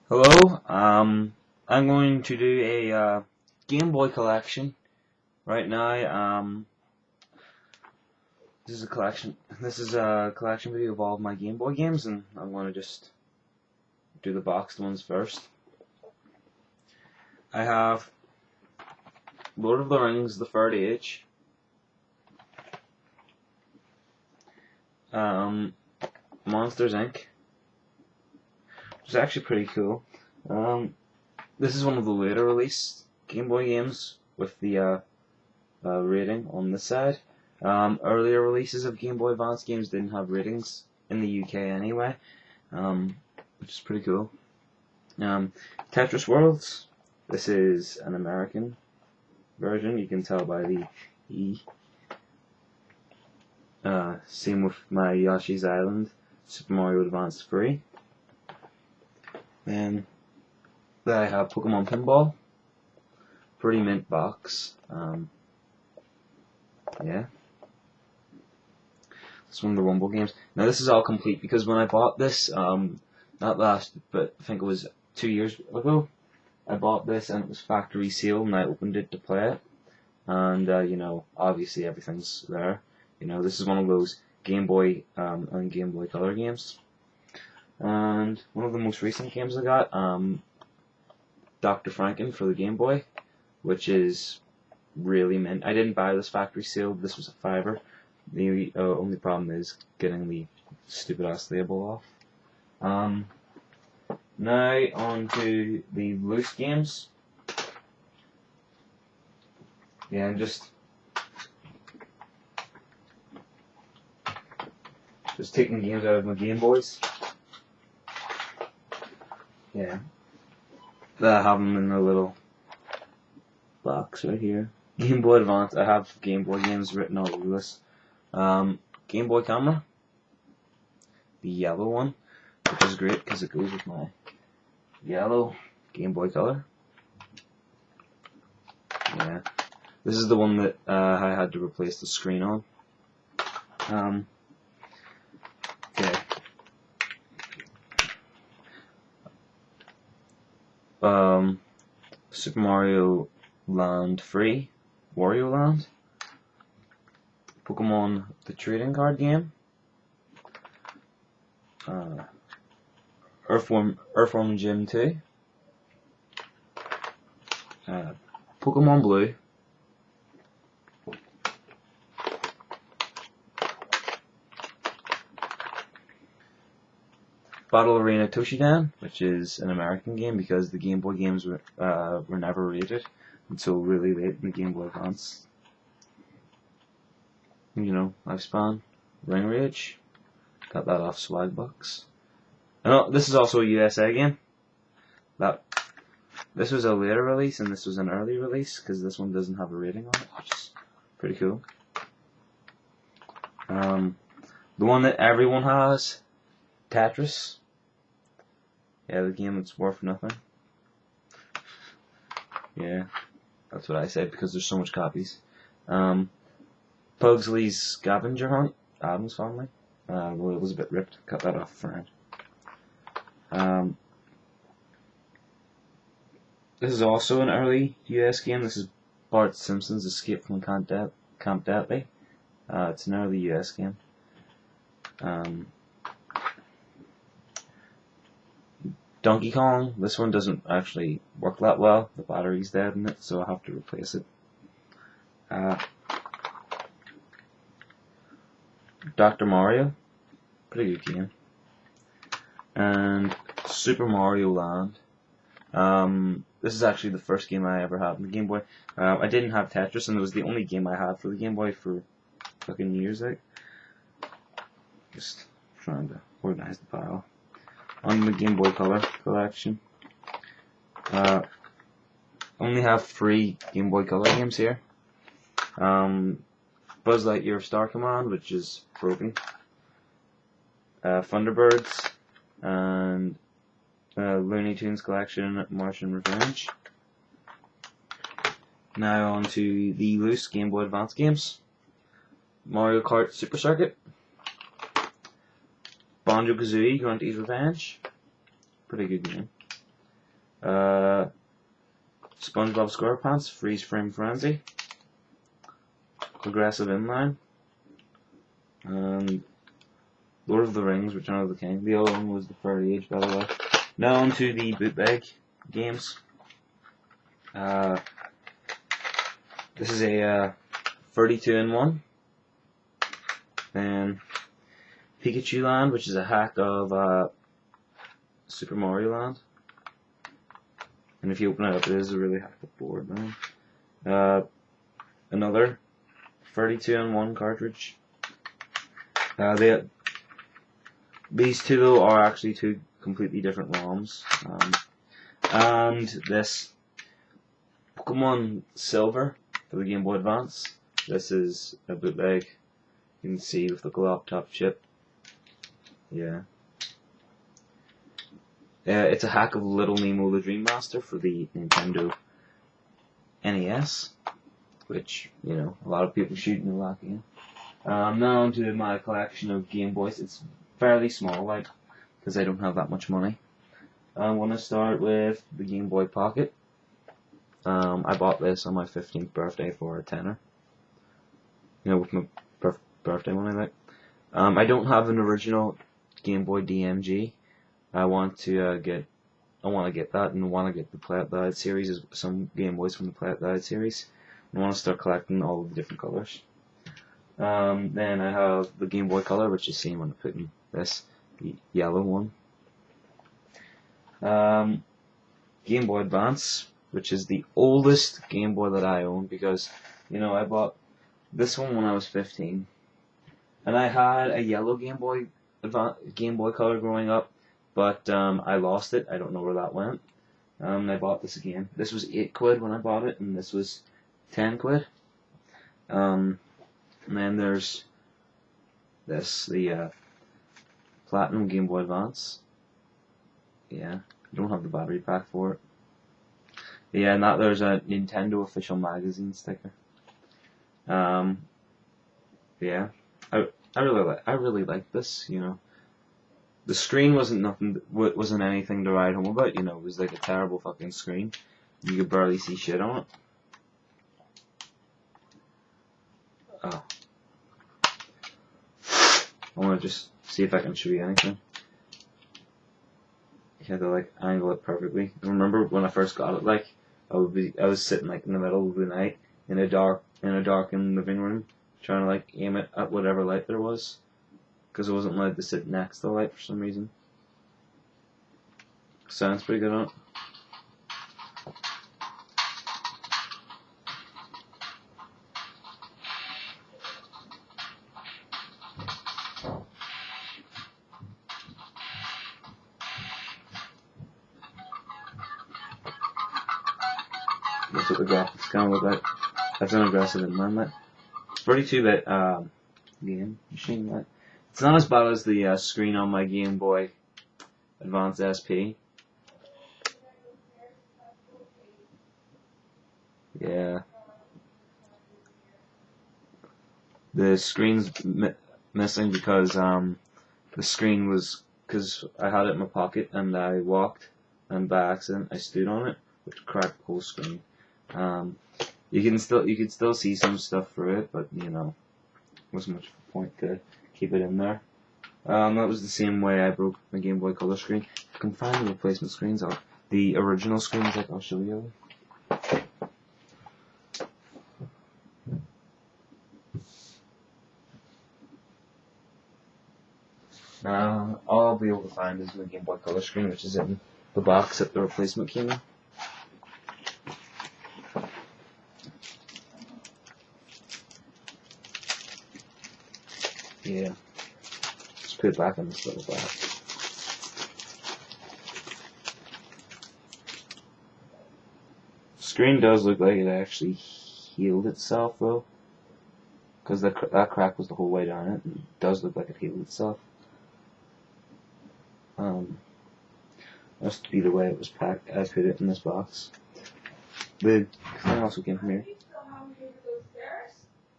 Hello, I'm going to do a Game Boy collection right now. This is a collection. This is a collection video of all of my Game Boy games, and I'm going to just do the boxed ones first. I have Lord of the Rings: The Third Age, Monsters Inc., which is actually pretty cool. This is one of the later released Game Boy games with the rating on this side. Earlier releases of Game Boy Advance games didn't have ratings in the UK anyway, which is pretty cool. Tetris Worlds. This is an American version. You can tell by the E. Same with my Yoshi's Island, Super Mario Advance 3. Then I have Pokemon Pinball. Pretty mint box. Yeah. It's one of the Rumble games. Now this is all complete because when I bought this, not last, but I think it was 2 years ago, I bought this and it was factory sealed and I opened it to play it. And, obviously everything's there. This is one of those Game Boy and Game Boy Color games. And one of the most recent games I got, Dr. Franken for the Game Boy, which is really mint. I didn't buy this factory sealed, this was a $5. The only problem is getting the stupid ass label off. Now on to the loose games. Yeah, I'm just taking games out of my Game Boys. Yeah. I have them in a little box right here. Game Boy Advance. I have Game Boy games written all over this. Game Boy Camera. The yellow one, which is great because it goes with my yellow Game Boy Color. Yeah. This is the one that I had to replace the screen on. Okay. Super Mario Land 3, Wario Land, Pokemon the Trading Card Game, Earthworm Jim 2, Pokemon Blue, Battle Arena Toshidan, which is an American game because the Game Boy games were never rated until really late in the Game Boy Advance. Lifespan, Ring Rage, got that off Swagbucks. This is also a USA game. This was a later release and this was an early release because this one doesn't have a rating on it, which is pretty cool. The one that everyone has, Tetris. Yeah, the game that's worth nothing. Yeah, that's what I said because there's so much copies. Pugsley's Scavenger Hunt, Adam's Family. Well, it was a bit ripped. Cut that off a friend. This is also an early US game. This is Bart Simpson's Escape from Camp Deadly. It's an early US game. Donkey Kong. This one doesn't actually work that well. The battery's dead in it, so I have to replace it. Dr. Mario, pretty good game. And Super Mario Land. This is actually the first game I ever had on the Game Boy. I didn't have Tetris, and it was the only game I had for the Game Boy for fucking years. Just trying to organize the pile. On the Game Boy Color collection. Only have 3 Game Boy Color games here. Buzz Lightyear Star Command, which is broken. Thunderbirds and Looney Tunes Collection, Martian Revenge. Now on to the loose Game Boy Advance games. Mario Kart Super Circuit. Banjo-Kazooie Grunty's Revenge. Pretty good game. SpongeBob SquarePants, Freeze Frame Frenzy, Progressive Inline, and Lord of the Rings, Return of the King. The other one was the Fairy Age, by the way. Now on to the bootleg games. This is a 32-in-1. Then Pikachu Land, which is a hack of Super Mario Land. And if you open it up, it is a really hacked up board, man. Another 32-in-1 cartridge. These two, though, are actually two completely different ROMs. And this Pokemon Silver for the Game Boy Advance. This is a bootleg. You can see with the laptop chip. Yeah. It's a hack of Little Nemo the Dream Master for the Nintendo NES, which, you know, a lot of people shooting the lock in. Now onto my collection of Game Boys. It's fairly small, like, because I don't have that much money. I'm going to start with the Game Boy Pocket. I bought this on my 15th birthday for a tenner. You know, with my birthday money, like. I don't have an original Game Boy DMG. I want to get that, and want to get the Play It Loud series, some Game Boys from the Play It Loud series. I want to start collecting all of the different colors. Then I have the Game Boy Color, which is seen when I put in this, the yellow one. Game Boy Advance, which is the oldest Game Boy that I own, because, you know, I bought this one when I was 15, and I had a yellow Game Boy Color growing up, but I lost it. I don't know where that went. I bought this again. This was 8 quid when I bought it, and this was 10 quid. And then there's this, the Platinum Game Boy Advance. Yeah, I don't have the battery pack for it. Yeah, and that there's a Nintendo official magazine sticker. Yeah, I really like this. You know, the screen wasn't anything to write home about. You know, it was like a terrible fucking screen. You could barely see shit on it. Oh. I want to just see if I can show you anything. You had to like angle it perfectly. I remember when I first got it, like I was sitting like in the middle of the night in a darkened living room, trying to like aim it at whatever light there was, because I wasn't allowed to sit next to the light for some reason. Sounds pretty good on it. That's what the graphics kind of look like. That's an aggressive inline, It's 32-bit game machine, right? It's not as bad as the screen on my Game Boy Advance SP. Yeah. The screen's missing because the screen was, because I had it in my pocket and I walked, and by accident I stood on it, which cracked the whole screen. You could still see some stuff through it, but you know, wasn't much of a point to keep it in there. That was the same way I broke my Game Boy Color screen. If I can find the replacement screens, the original screens, like I'll show you. All I'll be able to find is my Game Boy Color screen, which is in the box that the replacement came in. Yeah, just put it back in this little box. Screen does look like it actually healed itself though, because that crack was the whole way down it, and it does look like it healed itself. Must be the way it was packed. I put it in this box. The thing also came from here.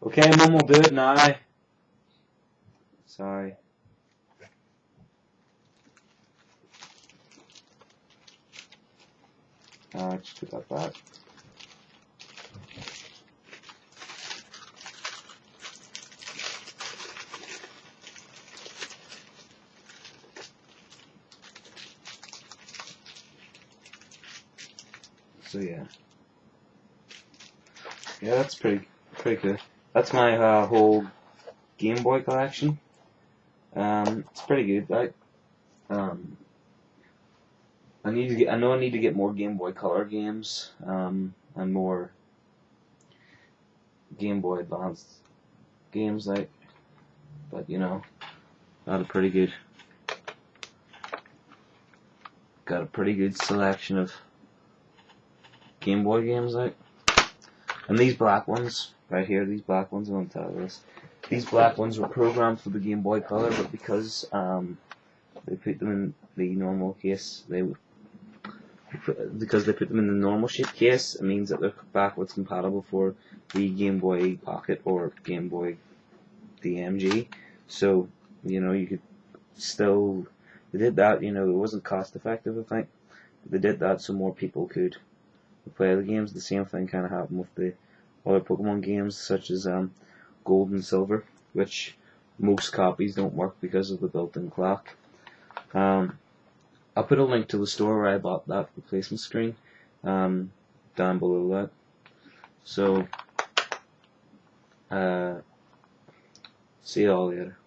Okay, Mum will do it now. Sorry. Just put that back. So yeah, that's pretty good. That's my whole Game Boy collection. It's pretty good. I know I need to get more Game Boy Color games, and more Game Boy Advance games, but you know, got a pretty good selection of Game Boy games, and these black ones right here, these black ones, I'm gonna tell you this. These black ones were programmed for the Game Boy Color, but because they put them in the normal case, because they put them in the normal shape case, it means that they're backwards compatible for the Game Boy Pocket or Game Boy DMG. So, you know, you could still, they did that, you know, it wasn't cost effective, I think. They did that so more people could play the games. The same thing kind of happened with the other Pokemon games, such as Gold and Silver, which most copies don't work because of the built-in clock. I'll put a link to the store where I bought that replacement screen down below that. So, see you all later.